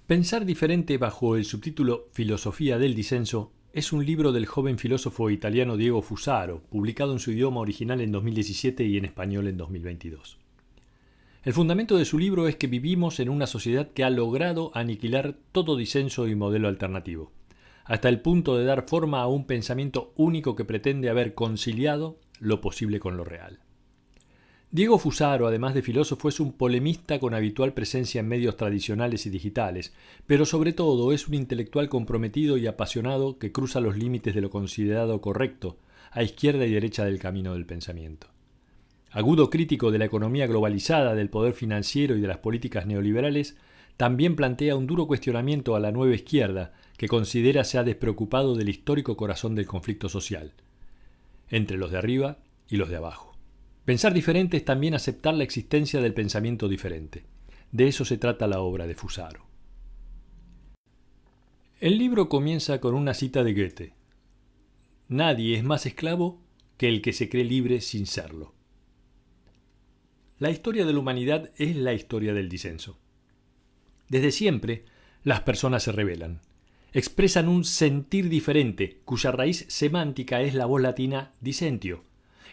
Pensar diferente bajo el subtítulo Filosofía del disenso es un libro del joven filósofo italiano Diego Fusaro, publicado en su idioma original en 2017 y en español en 2022. El fundamento de su libro es que vivimos en una sociedad que ha logrado aniquilar todo disenso y modelo alternativo, hasta el punto de dar forma a un pensamiento único que pretende haber conciliado lo posible con lo real. Diego Fusaro, además de filósofo, es un polemista con habitual presencia en medios tradicionales y digitales, pero sobre todo es un intelectual comprometido y apasionado que cruza los límites de lo considerado correcto, a izquierda y derecha del camino del pensamiento. Agudo crítico de la economía globalizada, del poder financiero y de las políticas neoliberales, también plantea un duro cuestionamiento a la nueva izquierda, que considera se ha despreocupado del histórico corazón del conflicto social, entre los de arriba y los de abajo. Pensar diferente es también aceptar la existencia del pensamiento diferente. De eso se trata la obra de Fusaro. El libro comienza con una cita de Goethe. Nadie es más esclavo que el que se cree libre sin serlo. La historia de la humanidad es la historia del disenso. Desde siempre, las personas se rebelan. Expresan un sentir diferente, cuya raíz semántica es la voz latina dissentio,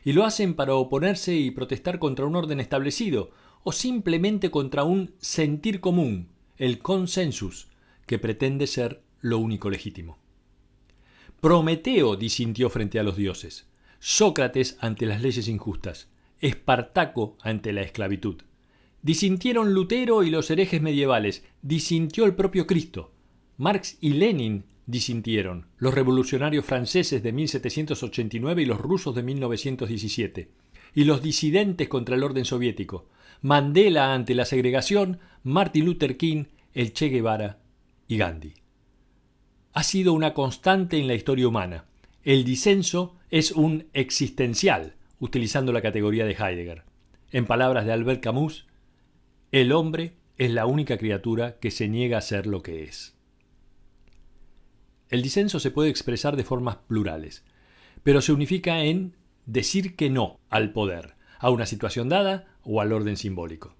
y lo hacen para oponerse y protestar contra un orden establecido, o simplemente contra un sentir común, el consensus, que pretende ser lo único legítimo. Prometeo disintió frente a los dioses, Sócrates ante las leyes injustas, Espartaco ante la esclavitud. Disintieron Lutero y los herejes medievales, disintió el propio Cristo. Marx y Lenin disintieron, los revolucionarios franceses de 1789 y los rusos de 1917, y los disidentes contra el orden soviético, Mandela ante la segregación, Martin Luther King, el Che Guevara y Gandhi. Ha sido una constante en la historia humana. El disenso es un existencial, utilizando la categoría de Heidegger. En palabras de Albert Camus, el hombre es la única criatura que se niega a ser lo que es. El disenso se puede expresar de formas plurales, pero se unifica en decir que no al poder, a una situación dada o al orden simbólico.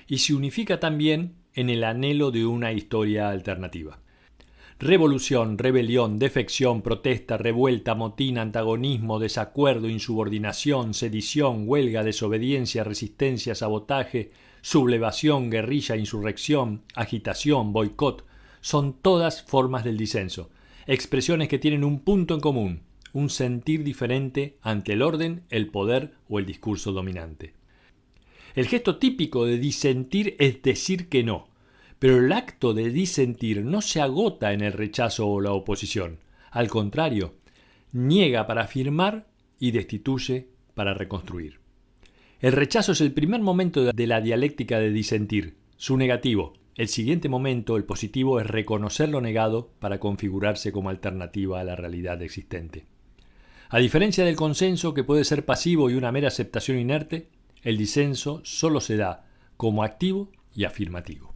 Y se unifica también en el anhelo de una historia alternativa. Revolución, rebelión, defección, protesta, revuelta, motín, antagonismo, desacuerdo, insubordinación, sedición, huelga, desobediencia, resistencia, sabotaje, sublevación, guerrilla, insurrección, agitación, boicot, son todas formas del disenso. Expresiones que tienen un punto en común, un sentir diferente ante el orden, el poder o el discurso dominante. El gesto típico de disentir es decir que no, pero el acto de disentir no se agota en el rechazo o la oposición. Al contrario, niega para afirmar y destituye para reconstruir. El rechazo es el primer momento de la dialéctica de disentir, su negativo. El siguiente momento, el positivo, es reconocer lo negado para configurarse como alternativa a la realidad existente. A diferencia del consenso, que puede ser pasivo y una mera aceptación inerte, el disenso solo se da como activo y afirmativo.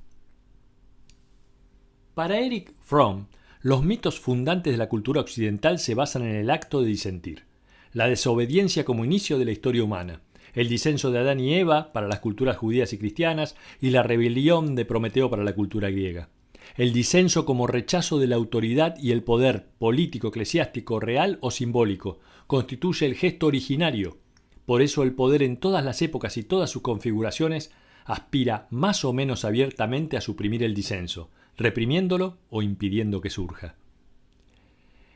Para Erich Fromm, los mitos fundantes de la cultura occidental se basan en el acto de disentir, la desobediencia como inicio de la historia humana, el disenso de Adán y Eva para las culturas judías y cristianas y la rebelión de Prometeo para la cultura griega. El disenso como rechazo de la autoridad y el poder político, eclesiástico, real o simbólico constituye el gesto originario. Por eso el poder en todas las épocas y todas sus configuraciones aspira más o menos abiertamente a suprimir el disenso, reprimiéndolo o impidiendo que surja.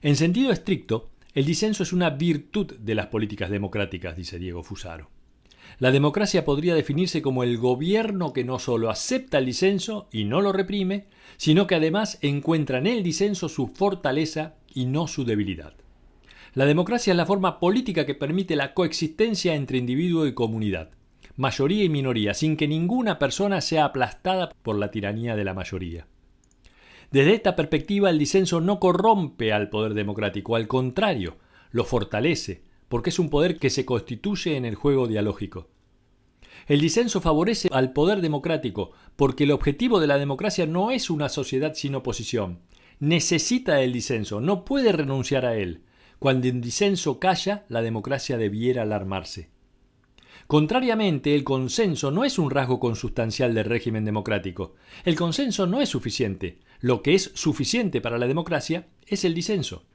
En sentido estricto, el disenso es una virtud de las políticas democráticas, dice Diego Fusaro. La democracia podría definirse como el gobierno que no solo acepta el disenso y no lo reprime, sino que además encuentra en el disenso su fortaleza y no su debilidad. La democracia es la forma política que permite la coexistencia entre individuo y comunidad, mayoría y minoría, sin que ninguna persona sea aplastada por la tiranía de la mayoría. Desde esta perspectiva, el disenso no corrompe al poder democrático, al contrario, lo fortalece, porque es un poder que se constituye en el juego dialógico. El disenso favorece al poder democrático, porque el objetivo de la democracia no es una sociedad sin oposición. Necesita el disenso, no puede renunciar a él. Cuando el disenso calla, la democracia debiera alarmarse. Contrariamente, el consenso no es un rasgo consustancial del régimen democrático. El consenso no es suficiente. Lo que es suficiente para la democracia es el disenso.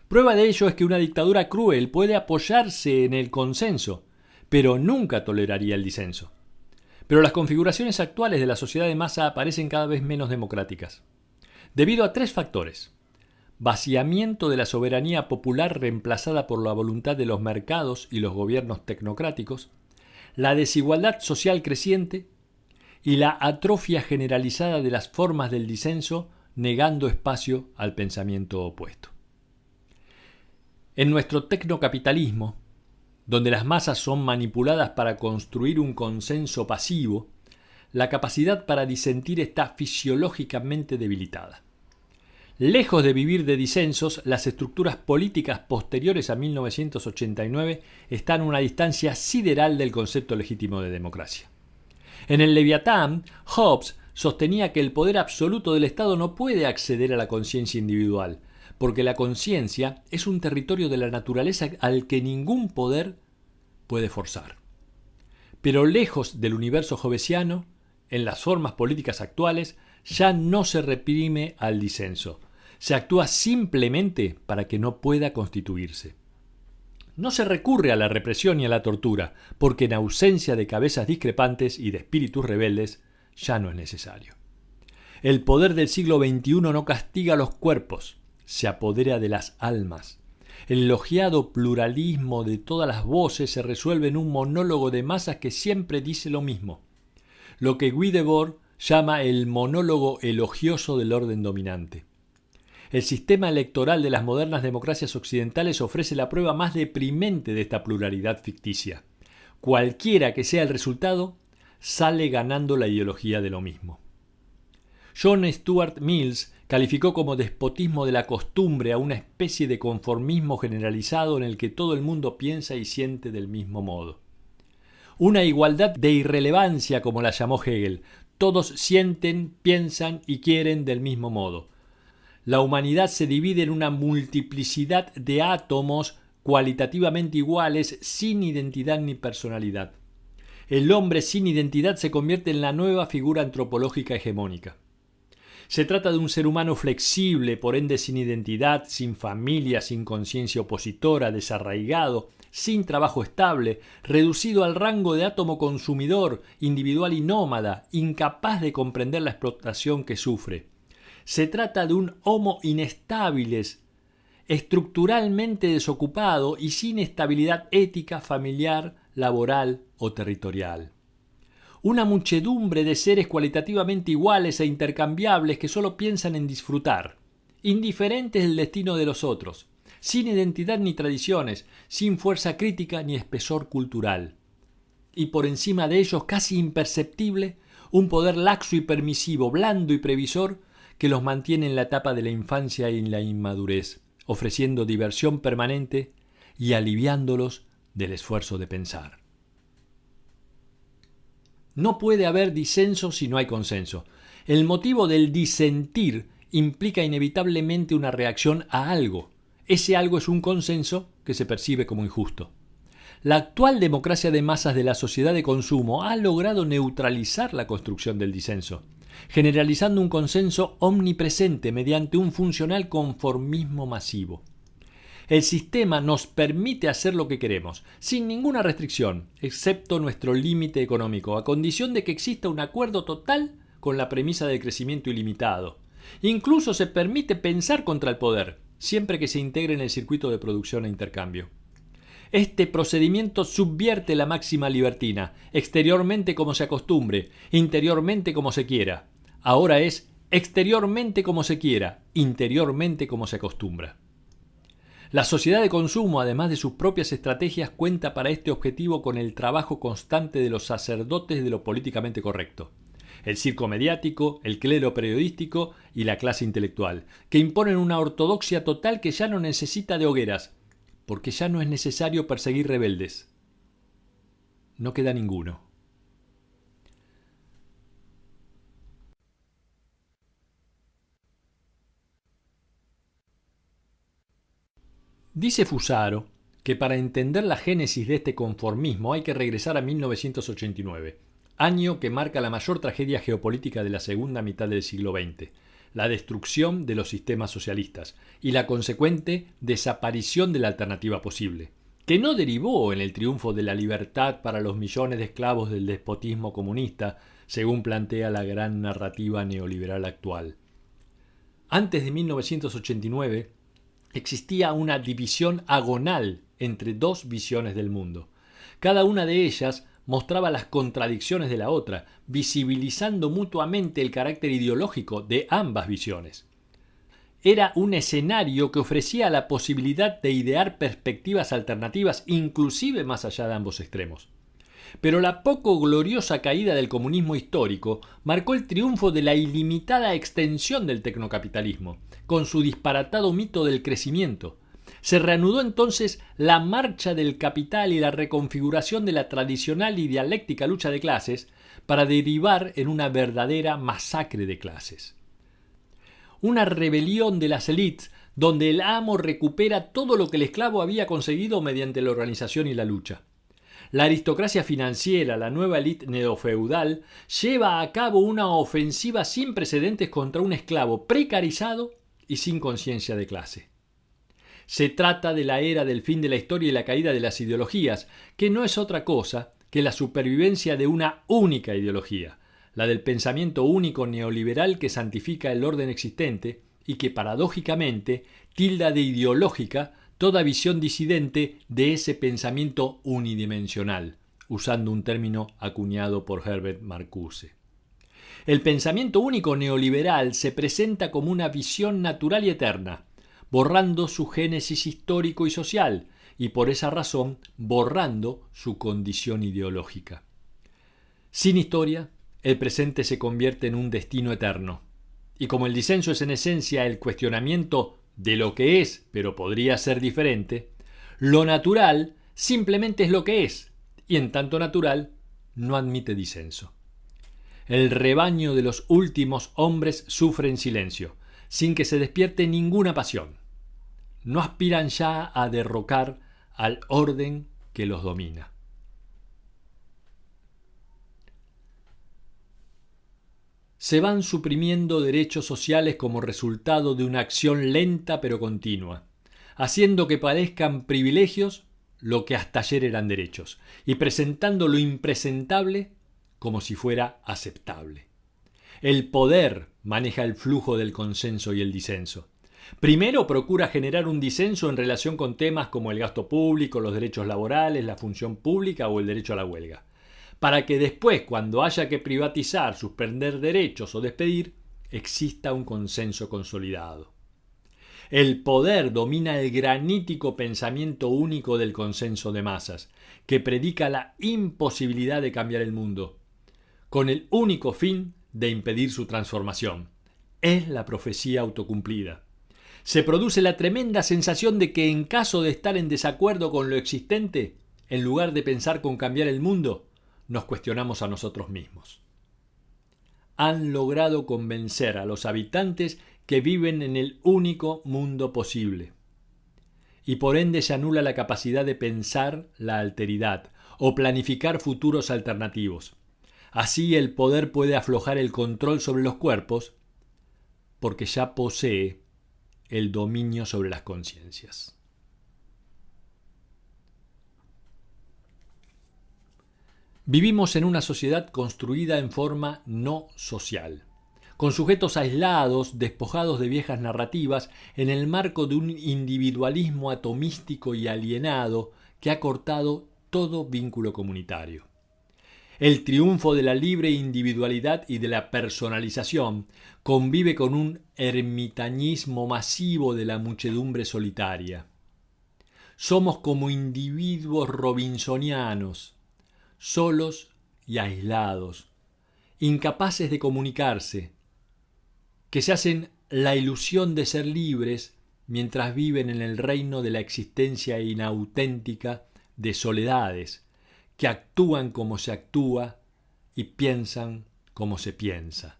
Prueba de ello es que una dictadura cruel puede apoyarse en el consenso, pero nunca toleraría el disenso. Pero las configuraciones actuales de la sociedad de masa parecen cada vez menos democráticas, debido a tres factores: vaciamiento de la soberanía popular reemplazada por la voluntad de los mercados y los gobiernos tecnocráticos, la desigualdad social creciente y la atrofia generalizada de las formas del disenso, negando espacio al pensamiento opuesto. En nuestro tecnocapitalismo, donde las masas son manipuladas para construir un consenso pasivo, la capacidad para disentir está fisiológicamente debilitada. Lejos de vivir de disensos, las estructuras políticas posteriores a 1989 están a una distancia sideral del concepto legítimo de democracia. En el Leviatán, Hobbes sostenía que el poder absoluto del Estado no puede acceder a la conciencia individual, porque la conciencia es un territorio de la naturaleza al que ningún poder puede forzar. Pero lejos del universo hobbesiano, en las formas políticas actuales, ya no se reprime al disenso. Se actúa simplemente para que no pueda constituirse. No se recurre a la represión y a la tortura, porque en ausencia de cabezas discrepantes y de espíritus rebeldes, ya no es necesario. El poder del siglo XXI no castiga a los cuerpos, se apodera de las almas. El elogiado pluralismo de todas las voces se resuelve en un monólogo de masas que siempre dice lo mismo, lo que Guy Debord llama el monólogo elogioso del orden dominante. El sistema electoral de las modernas democracias occidentales ofrece la prueba más deprimente de esta pluralidad ficticia. Cualquiera que sea el resultado, sale ganando la ideología de lo mismo. John Stuart Mills calificó como despotismo de la costumbre a una especie de conformismo generalizado en el que todo el mundo piensa y siente del mismo modo. Una igualdad de irrelevancia, como la llamó Hegel. Todos sienten, piensan y quieren del mismo modo. La humanidad se divide en una multiplicidad de átomos cualitativamente iguales, sin identidad ni personalidad. El hombre sin identidad se convierte en la nueva figura antropológica hegemónica. Se trata de un ser humano flexible, por ende sin identidad, sin familia, sin conciencia opositora, desarraigado, sin trabajo estable, reducido al rango de átomo consumidor, individual y nómada, incapaz de comprender la explotación que sufre. Se trata de un homo inestabiles, estructuralmente desocupado y sin estabilidad ética, familiar, laboral o territorial. Una muchedumbre de seres cualitativamente iguales e intercambiables que solo piensan en disfrutar, indiferentes del destino de los otros, sin identidad ni tradiciones, sin fuerza crítica ni espesor cultural. Y por encima de ellos, casi imperceptible, un poder laxo y permisivo, blando y previsor, que los mantiene en la etapa de la infancia y en la inmadurez, ofreciendo diversión permanente y aliviándolos del esfuerzo de pensar. No puede haber disenso si no hay consenso. El motivo del disentir implica inevitablemente una reacción a algo. Ese algo es un consenso que se percibe como injusto. La actual democracia de masas de la sociedad de consumo ha logrado neutralizar la construcción del disenso, generalizando un consenso omnipresente mediante un funcional conformismo masivo. El sistema nos permite hacer lo que queremos, sin ninguna restricción, excepto nuestro límite económico, a condición de que exista un acuerdo total con la premisa del crecimiento ilimitado. Incluso se permite pensar contra el poder, siempre que se integre en el circuito de producción e intercambio. Este procedimiento subvierte la máxima libertina, exteriormente como se acostumbre, interiormente como se quiera. Ahora es exteriormente como se quiera, interiormente como se acostumbra. La sociedad de consumo, además de sus propias estrategias, cuenta para este objetivo con el trabajo constante de los sacerdotes de lo políticamente correcto, el circo mediático, el clero periodístico y la clase intelectual, que imponen una ortodoxia total que ya no necesita de hogueras, porque ya no es necesario perseguir rebeldes. No queda ninguno. Dice Fusaro que para entender la génesis de este conformismo hay que regresar a 1989, año que marca la mayor tragedia geopolítica de la segunda mitad del siglo XX, la destrucción de los sistemas socialistas y la consecuente desaparición de la alternativa posible, que no derivó en el triunfo de la libertad para los millones de esclavos del despotismo comunista, según plantea la gran narrativa neoliberal actual. Antes de 1989 existía una división agonal entre dos visiones del mundo. Cada una de ellas mostraba las contradicciones de la otra, visibilizando mutuamente el carácter ideológico de ambas visiones. Era un escenario que ofrecía la posibilidad de idear perspectivas alternativas, inclusive más allá de ambos extremos. Pero la poco gloriosa caída del comunismo histórico marcó el triunfo de la ilimitada extensión del tecnocapitalismo, con su disparatado mito del crecimiento. Se reanudó entonces la marcha del capital y la reconfiguración de la tradicional y dialéctica lucha de clases para derivar en una verdadera masacre de clases. Una rebelión de las élites donde el amo recupera todo lo que el esclavo había conseguido mediante la organización y la lucha. La aristocracia financiera, la nueva élite neofeudal, lleva a cabo una ofensiva sin precedentes contra un esclavo precarizado y sin conciencia de clase. Se trata de la era del fin de la historia y la caída de las ideologías, que no es otra cosa que la supervivencia de una única ideología, la del pensamiento único neoliberal que santifica el orden existente y que paradójicamente tilda de ideológica toda visión disidente de ese pensamiento unidimensional, usando un término acuñado por Herbert Marcuse. El pensamiento único neoliberal se presenta como una visión natural y eterna, borrando su génesis histórico y social, y por esa razón borrando su condición ideológica. Sin historia, el presente se convierte en un destino eterno, y como el disenso es en esencia el cuestionamiento de lo que es, pero podría ser diferente, lo natural simplemente es lo que es, y en tanto natural no admite disenso. El rebaño de los últimos hombres sufre en silencio, sin que se despierte ninguna pasión. No aspiran ya a derrocar al orden que los domina. Se van suprimiendo derechos sociales como resultado de una acción lenta pero continua, haciendo que parezcan privilegios lo que hasta ayer eran derechos, y presentando lo impresentable como si fuera aceptable. El poder maneja el flujo del consenso y el disenso. Primero procura generar un disenso en relación con temas como el gasto público, los derechos laborales, la función pública o el derecho a la huelga, para que después, cuando haya que privatizar, suspender derechos o despedir, exista un consenso consolidado. El poder domina el granítico pensamiento único del consenso de masas, que predica la imposibilidad de cambiar el mundo, con el único fin de impedir su transformación. Es la profecía autocumplida. Se produce la tremenda sensación de que en caso de estar en desacuerdo con lo existente, en lugar de pensar con cambiar el mundo, nos cuestionamos a nosotros mismos. Han logrado convencer a los habitantes que viven en el único mundo posible, y por ende se anula la capacidad de pensar la alteridad o planificar futuros alternativos. Así el poder puede aflojar el control sobre los cuerpos porque ya posee el dominio sobre las conciencias. Vivimos en una sociedad construida en forma no social, con sujetos aislados, despojados de viejas narrativas, en el marco de un individualismo atomístico y alienado que ha cortado todo vínculo comunitario. El triunfo de la libre individualidad y de la personalización convive con un ermitañismo masivo de la muchedumbre solitaria. Somos como individuos robinsonianos, solos y aislados, incapaces de comunicarse, que se hacen la ilusión de ser libres mientras viven en el reino de la existencia inauténtica de soledades, que actúan como se actúa y piensan como se piensa.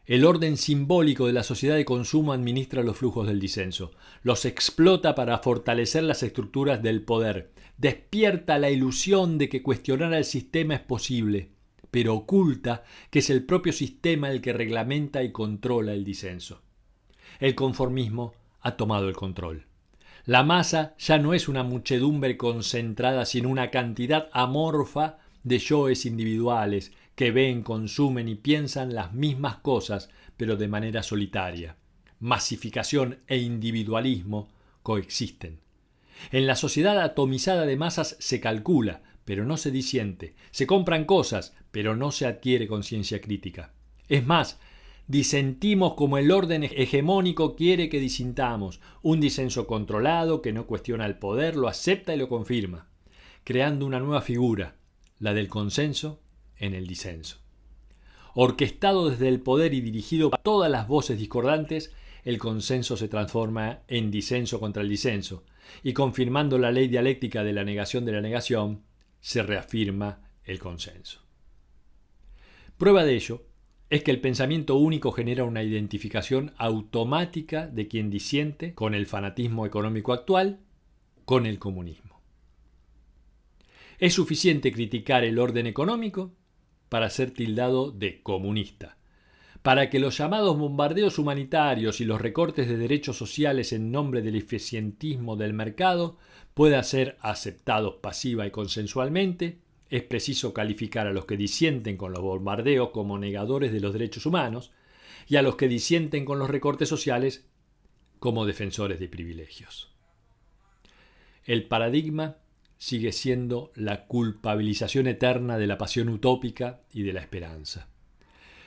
El orden simbólico de la sociedad de consumo administra los flujos del disenso, los explota para fortalecer las estructuras del poder, despierta la ilusión de que cuestionar al sistema es posible, pero oculta que es el propio sistema el que reglamenta y controla el disenso. El conformismo ha tomado el control. La masa ya no es una muchedumbre concentrada, sino una cantidad amorfa de yoes individuales que ven, consumen y piensan las mismas cosas, pero de manera solitaria. Masificación e individualismo coexisten. En la sociedad atomizada de masas se calcula, pero no se disiente. Se compran cosas, pero no se adquiere conciencia crítica. Es más, disentimos como el orden hegemónico quiere que disintamos. Un disenso controlado que no cuestiona el poder, lo acepta y lo confirma, creando una nueva figura, la del consenso en el disenso. Orquestado desde el poder y dirigido a todas las voces discordantes, el consenso se transforma en disenso contra el disenso, y confirmando la ley dialéctica de la negación, se reafirma el consenso. Prueba de ello es que el pensamiento único genera una identificación automática de quien disiente con el fanatismo económico actual, con el comunismo. Es suficiente criticar el orden económico para ser tildado de comunista, para que los llamados bombardeos humanitarios y los recortes de derechos sociales en nombre del eficientismo del mercado puedan ser aceptados pasiva y consensualmente. Es preciso calificar a los que disienten con los bombardeos como negadores de los derechos humanos y a los que disienten con los recortes sociales como defensores de privilegios. El paradigma sigue siendo la culpabilización eterna de la pasión utópica y de la esperanza.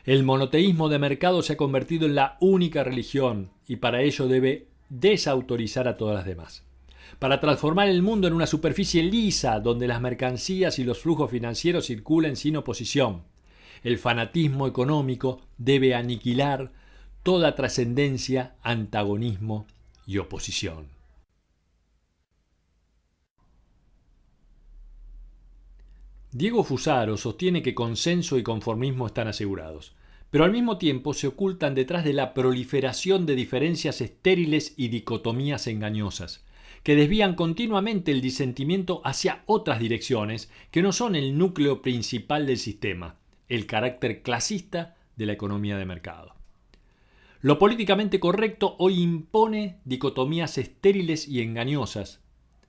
El monoteísmo de mercado se ha convertido en la única religión y para ello debe desautorizar a todas las demás. Para transformar el mundo en una superficie lisa donde las mercancías y los flujos financieros circulen sin oposición, el fanatismo económico debe aniquilar toda trascendencia, antagonismo y oposición. Diego Fusaro sostiene que consenso y conformismo están asegurados, pero al mismo tiempo se ocultan detrás de la proliferación de diferencias estériles y dicotomías engañosas, que desvían continuamente el disentimiento hacia otras direcciones que no son el núcleo principal del sistema, el carácter clasista de la economía de mercado. Lo políticamente correcto hoy impone dicotomías estériles y engañosas,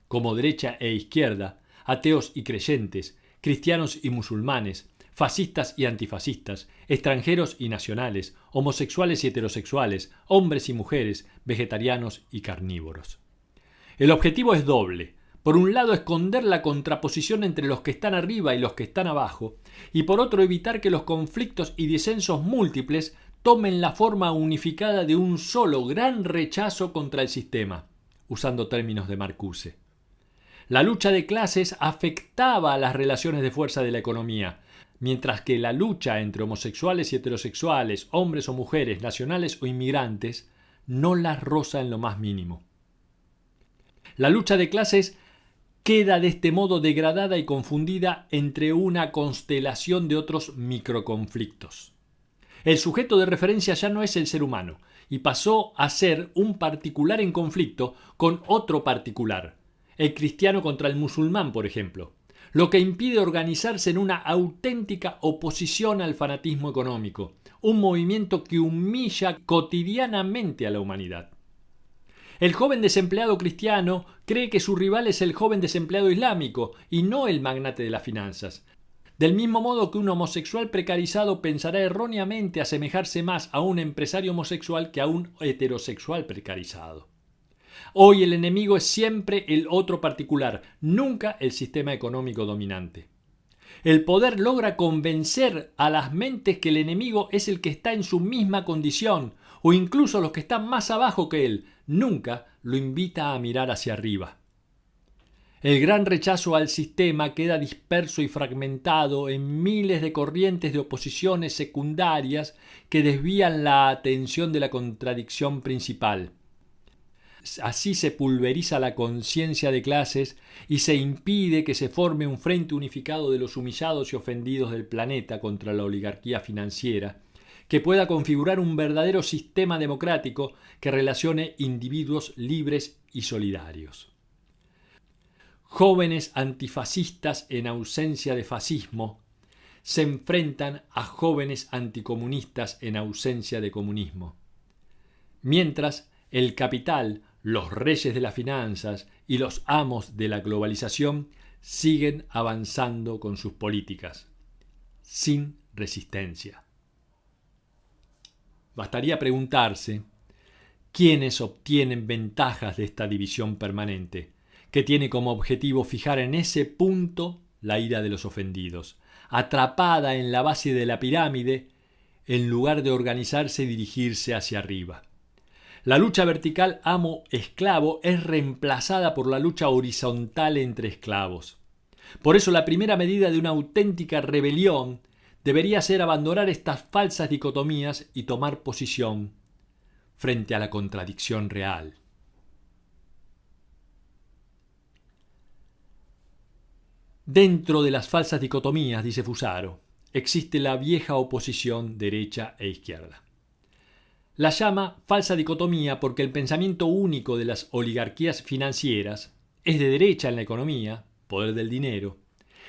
como derecha e izquierda, ateos y creyentes, cristianos y musulmanes, fascistas y antifascistas, extranjeros y nacionales, homosexuales y heterosexuales, hombres y mujeres, vegetarianos y carnívoros. El objetivo es doble. Por un lado, esconder la contraposición entre los que están arriba y los que están abajo, y por otro, evitar que los conflictos y disensos múltiples tomen la forma unificada de un solo gran rechazo contra el sistema, usando términos de Marcuse. La lucha de clases afectaba a las relaciones de fuerza de la economía, mientras que la lucha entre homosexuales y heterosexuales, hombres o mujeres, nacionales o inmigrantes, no las roza en lo más mínimo. La lucha de clases queda de este modo degradada y confundida entre una constelación de otros microconflictos. El sujeto de referencia ya no es el ser humano, y pasó a ser un particular en conflicto con otro particular, el cristiano contra el musulmán, por ejemplo, lo que impide organizarse en una auténtica oposición al fanatismo económico, un movimiento que humilla cotidianamente a la humanidad. El joven desempleado cristiano cree que su rival es el joven desempleado islámico y no el magnate de las finanzas. Del mismo modo que un homosexual precarizado pensará erróneamente asemejarse más a un empresario homosexual que a un heterosexual precarizado. Hoy el enemigo es siempre el otro particular, nunca el sistema económico dominante. El poder logra convencer a las mentes que el enemigo es el que está en su misma condición, o incluso los que están más abajo que él, nunca lo invita a mirar hacia arriba. El gran rechazo al sistema queda disperso y fragmentado en miles de corrientes de oposiciones secundarias que desvían la atención de la contradicción principal. Así se pulveriza la conciencia de clases y se impide que se forme un frente unificado de los humillados y ofendidos del planeta contra la oligarquía financiera, que pueda configurar un verdadero sistema democrático que relacione individuos libres y solidarios. Jóvenes antifascistas en ausencia de fascismo se enfrentan a jóvenes anticomunistas en ausencia de comunismo. Mientras el capital, los reyes de las finanzas y los amos de la globalización siguen avanzando con sus políticas, sin resistencia. Bastaría preguntarse quiénes obtienen ventajas de esta división permanente, que tiene como objetivo fijar en ese punto la ira de los ofendidos, atrapada en la base de la pirámide, en lugar de organizarse y dirigirse hacia arriba. La lucha vertical amo-esclavo es reemplazada por la lucha horizontal entre esclavos. Por eso la primera medida de una auténtica rebelión debería ser abandonar estas falsas dicotomías y tomar posición frente a la contradicción real. Dentro de las falsas dicotomías, dice Fusaro, existe la vieja oposición derecha e izquierda. La llama falsa dicotomía porque el pensamiento único de las oligarquías financieras es de derecha en la economía, poder del dinero,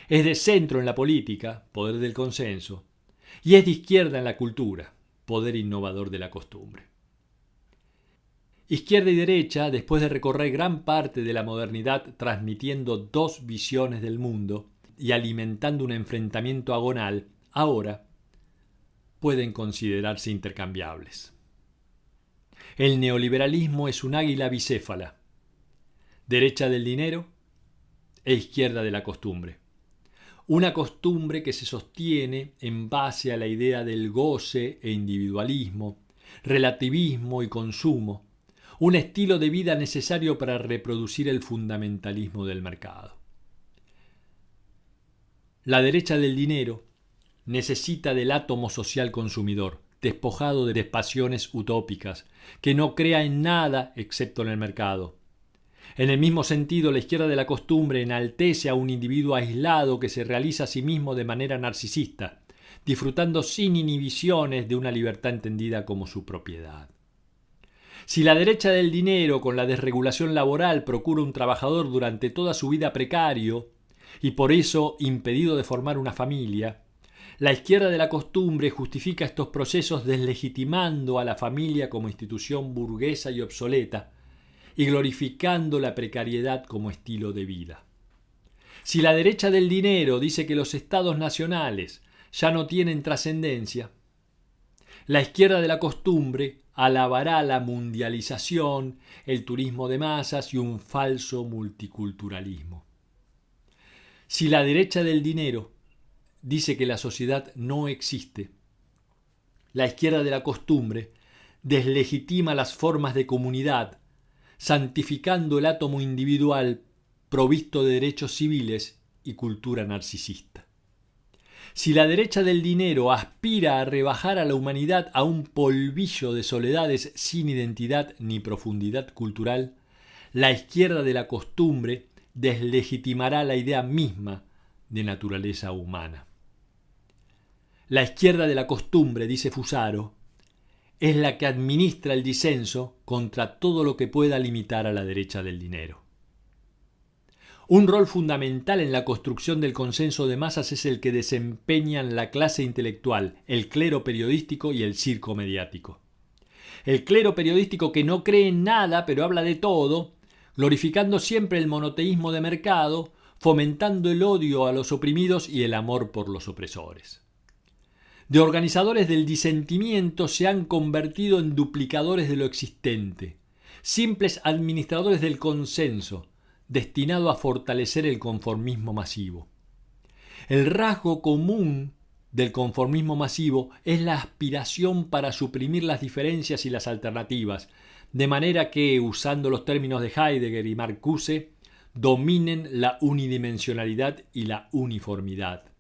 es de centro en la política, poder del consenso, y es de izquierda en la cultura, poder innovador de la costumbre. Izquierda y derecha, después de recorrer gran parte de la modernidad transmitiendo dos visiones del mundo y alimentando un enfrentamiento agonal, ahora pueden considerarse intercambiables. El neoliberalismo es un águila bicéfala, derecha del dinero e izquierda de la costumbre. Una costumbre que se sostiene en base a la idea del goce e individualismo, relativismo y consumo, un estilo de vida necesario para reproducir el fundamentalismo del mercado. La derecha del dinero necesita del átomo social consumidor, despojado de pasiones utópicas, que no crea en nada excepto en el mercado. En el mismo sentido, la izquierda de la costumbre enaltece a un individuo aislado que se realiza a sí mismo de manera narcisista, disfrutando sin inhibiciones de una libertad entendida como su propiedad. Si la derecha del dinero, con la desregulación laboral, procura un trabajador durante toda su vida precario y por eso impedido de formar una familia, la izquierda de la costumbre justifica estos procesos deslegitimando a la familia como institución burguesa y obsoleta y glorificando la precariedad como estilo de vida. Si la derecha del dinero dice que los estados nacionales ya no tienen trascendencia, la izquierda de la costumbre alabará la mundialización, el turismo de masas y un falso multiculturalismo. Si la derecha del dinero dice que la sociedad no existe, la izquierda de la costumbre deslegitima las formas de comunidad, santificando el átomo individual provisto de derechos civiles y cultura narcisista. Si la derecha del dinero aspira a rebajar a la humanidad a un polvillo de soledades sin identidad ni profundidad cultural, la izquierda de la costumbre deslegitimará la idea misma de naturaleza humana. La izquierda de la costumbre, dice Fusaro, es la que administra el disenso contra todo lo que pueda limitar a la derecha del dinero. Un rol fundamental en la construcción del consenso de masas es el que desempeñan la clase intelectual, el clero periodístico y el circo mediático. El clero periodístico que no cree en nada pero habla de todo, glorificando siempre el monoteísmo de mercado, fomentando el odio a los oprimidos y el amor por los opresores. De organizadores del disentimiento se han convertido en duplicadores de lo existente, simples administradores del consenso, destinado a fortalecer el conformismo masivo. El rasgo común del conformismo masivo es la aspiración para suprimir las diferencias y las alternativas, de manera que, usando los términos de Heidegger y Marcuse, dominen la unidimensionalidad y la uniformidad.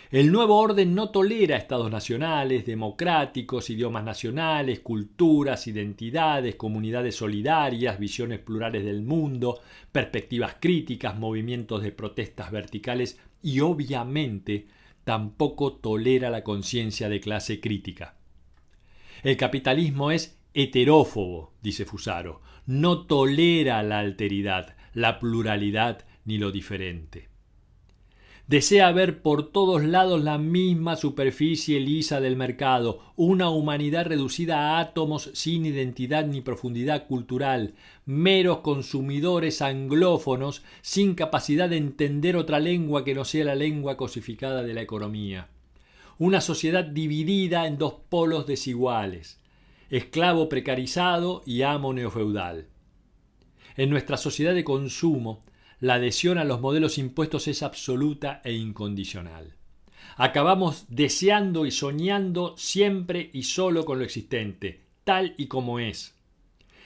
El nuevo orden no tolera estados nacionales, democráticos, idiomas nacionales, culturas, identidades, comunidades solidarias, visiones plurales del mundo, perspectivas críticas, movimientos de protestas verticales y, obviamente, tampoco tolera la conciencia de clase crítica. El capitalismo es heterófobo, dice Fusaro, no tolera la alteridad, la pluralidad ni lo diferente. Desea ver por todos lados la misma superficie lisa del mercado, una humanidad reducida a átomos sin identidad ni profundidad cultural, meros consumidores anglófonos sin capacidad de entender otra lengua que no sea la lengua cosificada de la economía. Una sociedad dividida en dos polos desiguales, esclavo precarizado y amo neofeudal. En nuestra sociedad de consumo, la adhesión a los modelos impuestos es absoluta e incondicional. Acabamos deseando y soñando siempre y solo con lo existente, tal y como es.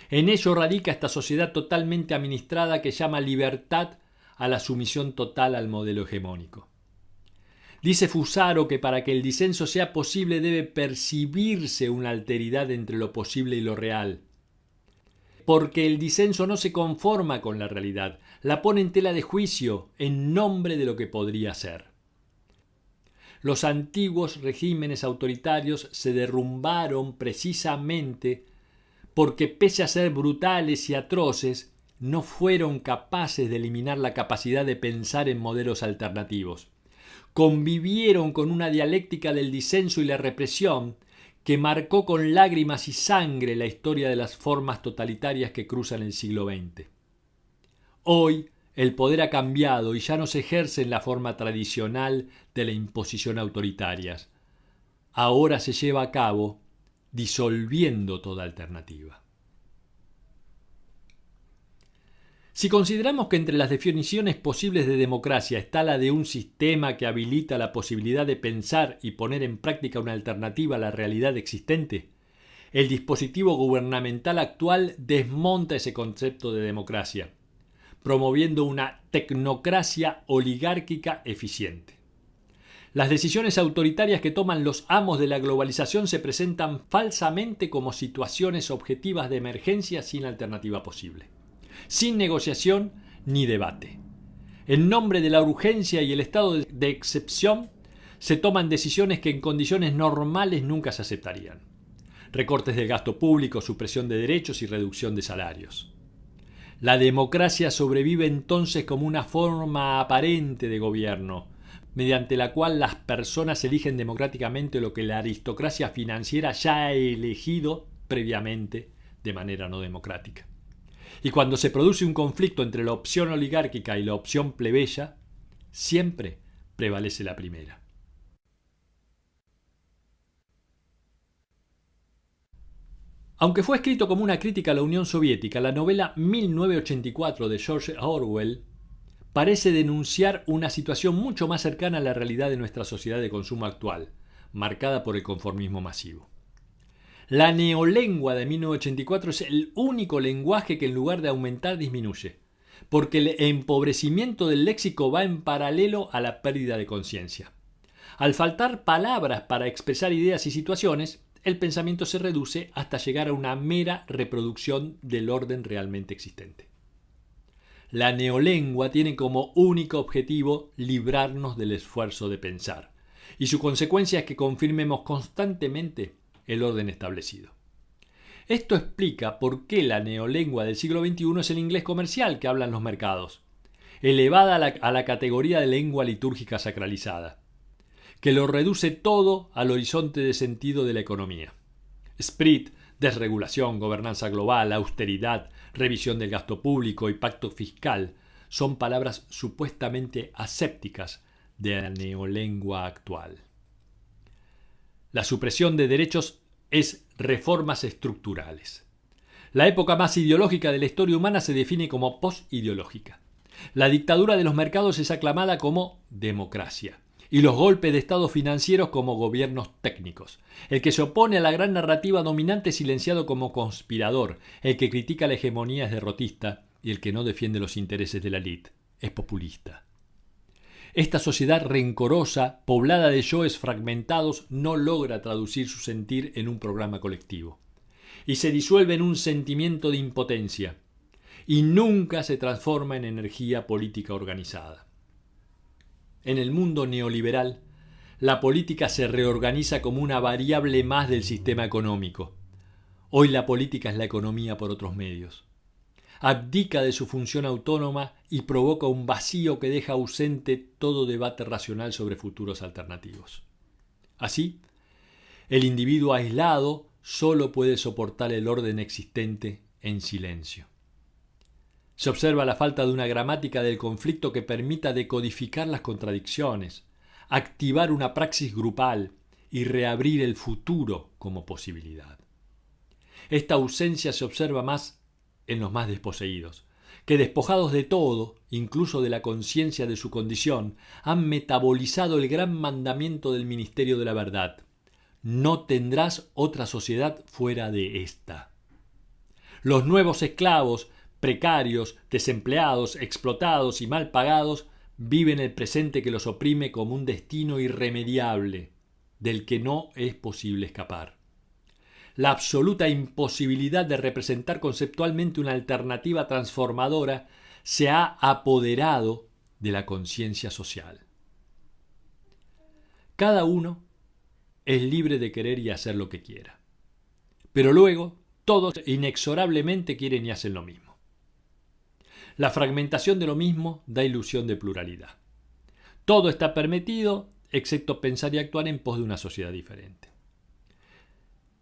En ello radica esta sociedad totalmente administrada que llama libertad a la sumisión total al modelo hegemónico. Dice Fusaro que para que el disenso sea posible debe percibirse una alteridad entre lo posible y lo real. Porque el disenso no se conforma con la realidad, la pone en tela de juicio en nombre de lo que podría ser. Los antiguos regímenes autoritarios se derrumbaron precisamente porque, pese a ser brutales y atroces, no fueron capaces de eliminar la capacidad de pensar en modelos alternativos. Convivieron con una dialéctica del disenso y la represión que marcó con lágrimas y sangre la historia de las formas totalitarias que cruzan el siglo XX. Hoy el poder ha cambiado y ya no se ejerce en la forma tradicional de la imposición autoritaria. Ahora se lleva a cabo disolviendo toda alternativa. Si consideramos que entre las definiciones posibles de democracia está la de un sistema que habilita la posibilidad de pensar y poner en práctica una alternativa a la realidad existente, el dispositivo gubernamental actual desmonta ese concepto de democracia, promoviendo una tecnocracia oligárquica eficiente. Las decisiones autoritarias que toman los amos de la globalización se presentan falsamente como situaciones objetivas de emergencia sin alternativa posible, sin negociación ni debate. En nombre de la urgencia y el estado de excepción, se toman decisiones que en condiciones normales nunca se aceptarían. Recortes del gasto público, supresión de derechos y reducción de salarios. La democracia sobrevive entonces como una forma aparente de gobierno, mediante la cual las personas eligen democráticamente lo que la aristocracia financiera ya ha elegido previamente de manera no democrática. Y cuando se produce un conflicto entre la opción oligárquica y la opción plebeya, siempre prevalece la primera. Aunque fue escrito como una crítica a la Unión Soviética, la novela 1984 de George Orwell parece denunciar una situación mucho más cercana a la realidad de nuestra sociedad de consumo actual, marcada por el conformismo masivo. La neolengua de 1984 es el único lenguaje que en lugar de aumentar disminuye, porque el empobrecimiento del léxico va en paralelo a la pérdida de conciencia. Al faltar palabras para expresar ideas y situaciones, el pensamiento se reduce hasta llegar a una mera reproducción del orden realmente existente. La neolengua tiene como único objetivo librarnos del esfuerzo de pensar, y su consecuencia es que confirmemos constantemente el orden establecido. Esto explica por qué la neolengua del siglo XXI es el inglés comercial que hablan los mercados, elevada a la categoría de lengua litúrgica sacralizada, que lo reduce todo al horizonte de sentido de la economía. Sprit, desregulación, gobernanza global, austeridad, revisión del gasto público y pacto fiscal son palabras supuestamente asépticas de la neolengua actual. La supresión de derechos es reformas estructurales. La época más ideológica de la historia humana se define como postideológica. La dictadura de los mercados es aclamada como democracia y los golpes de estado financieros como gobiernos técnicos. El que se opone a la gran narrativa dominante es silenciado como conspirador, el que critica la hegemonía es derrotista y el que no defiende los intereses de la élite es populista. Esta sociedad rencorosa, poblada de yoes fragmentados, no logra traducir su sentir en un programa colectivo y se disuelve en un sentimiento de impotencia y nunca se transforma en energía política organizada. En el mundo neoliberal, la política se reorganiza como una variable más del sistema económico. Hoy la política es la economía por otros medios. Abdica de su función autónoma y provoca un vacío que deja ausente todo debate racional sobre futuros alternativos. Así, el individuo aislado solo puede soportar el orden existente en silencio. Se observa la falta de una gramática del conflicto que permita decodificar las contradicciones, activar una praxis grupal y reabrir el futuro como posibilidad. Esta ausencia se observa más en los más desposeídos, que despojados de todo, incluso de la conciencia de su condición, han metabolizado el gran mandamiento del ministerio de la verdad: no tendrás otra sociedad fuera de esta. Los nuevos esclavos, precarios, desempleados, explotados y mal pagados, viven el presente que los oprime como un destino irremediable, del que no es posible escapar. La absoluta imposibilidad de representar conceptualmente una alternativa transformadora se ha apoderado de la conciencia social. Cada uno es libre de querer y hacer lo que quiera, pero luego todos inexorablemente quieren y hacen lo mismo. La fragmentación de lo mismo da ilusión de pluralidad. Todo está permitido, excepto pensar y actuar en pos de una sociedad diferente.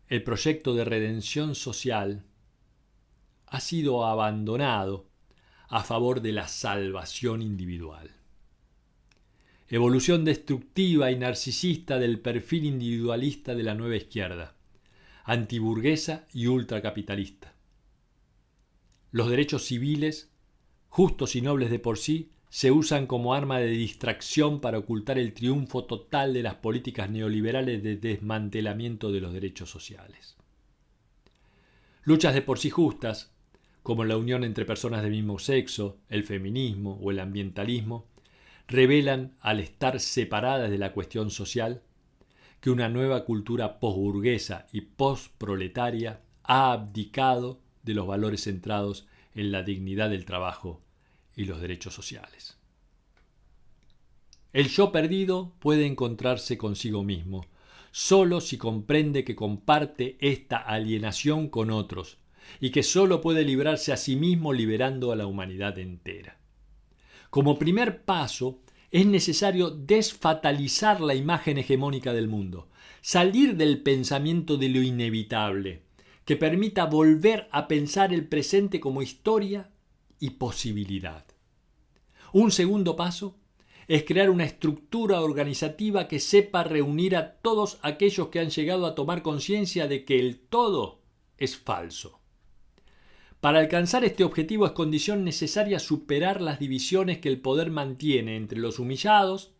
El proyecto de redención social ha sido abandonado a favor de la salvación individual. Evolución destructiva y narcisista del perfil individualista de la nueva izquierda, antiburguesa y ultracapitalista. Los derechos civiles, justos y nobles de por sí, se usan como arma de distracción para ocultar el triunfo total de las políticas neoliberales de desmantelamiento de los derechos sociales. Luchas de por sí justas, como la unión entre personas del mismo sexo, el feminismo o el ambientalismo, revelan, al estar separadas de la cuestión social, que una nueva cultura posburguesa y posproletaria ha abdicado de los valores centrados en la dignidad del trabajo y los derechos sociales. El yo perdido puede encontrarse consigo mismo, solo si comprende que comparte esta alienación con otros y que solo puede librarse a sí mismo liberando a la humanidad entera. Como primer paso, es necesario desfatalizar la imagen hegemónica del mundo, salir del pensamiento de lo inevitable, que permita volver a pensar el presente como historia y posibilidad. Un segundo paso es crear una estructura organizativa que sepa reunir a todos aquellos que han llegado a tomar conciencia de que el todo es falso. Para alcanzar este objetivo es condición necesaria superar las divisiones que el poder mantiene entre los humillados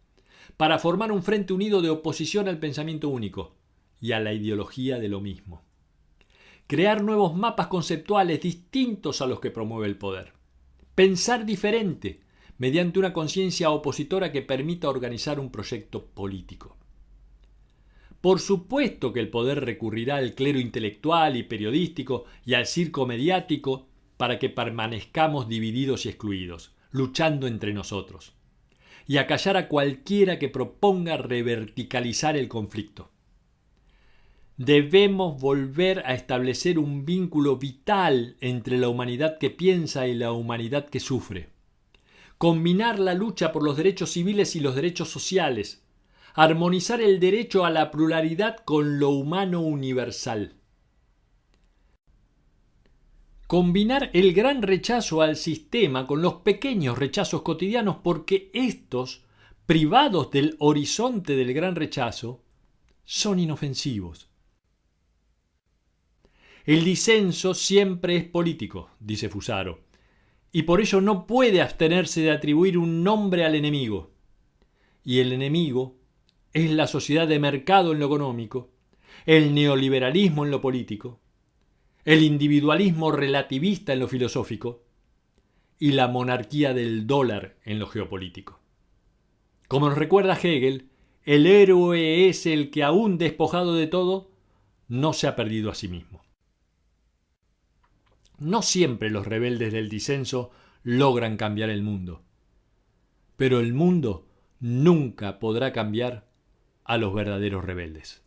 para formar un frente unido de oposición al pensamiento único y a la ideología de lo mismo. Crear nuevos mapas conceptuales distintos a los que promueve el poder. Pensar diferente mediante una conciencia opositora que permita organizar un proyecto político. Por supuesto que el poder recurrirá al clero intelectual y periodístico y al circo mediático para que permanezcamos divididos y excluidos, luchando entre nosotros, y acallar a cualquiera que proponga reverticalizar el conflicto. Debemos volver a establecer un vínculo vital entre la humanidad que piensa y la humanidad que sufre. Combinar la lucha por los derechos civiles y los derechos sociales. Armonizar el derecho a la pluralidad con lo humano universal. Combinar el gran rechazo al sistema con los pequeños rechazos cotidianos, porque estos, privados del horizonte del gran rechazo, son inofensivos. El disenso siempre es político, dice Fusaro, y por ello no puede abstenerse de atribuir un nombre al enemigo. Y el enemigo es la sociedad de mercado en lo económico, el neoliberalismo en lo político, el individualismo relativista en lo filosófico y la monarquía del dólar en lo geopolítico. Como nos recuerda Hegel, el héroe es el que, aún despojado de todo, no se ha perdido a sí mismo. No siempre los rebeldes del disenso logran cambiar el mundo, pero el mundo nunca podrá cambiar a los verdaderos rebeldes.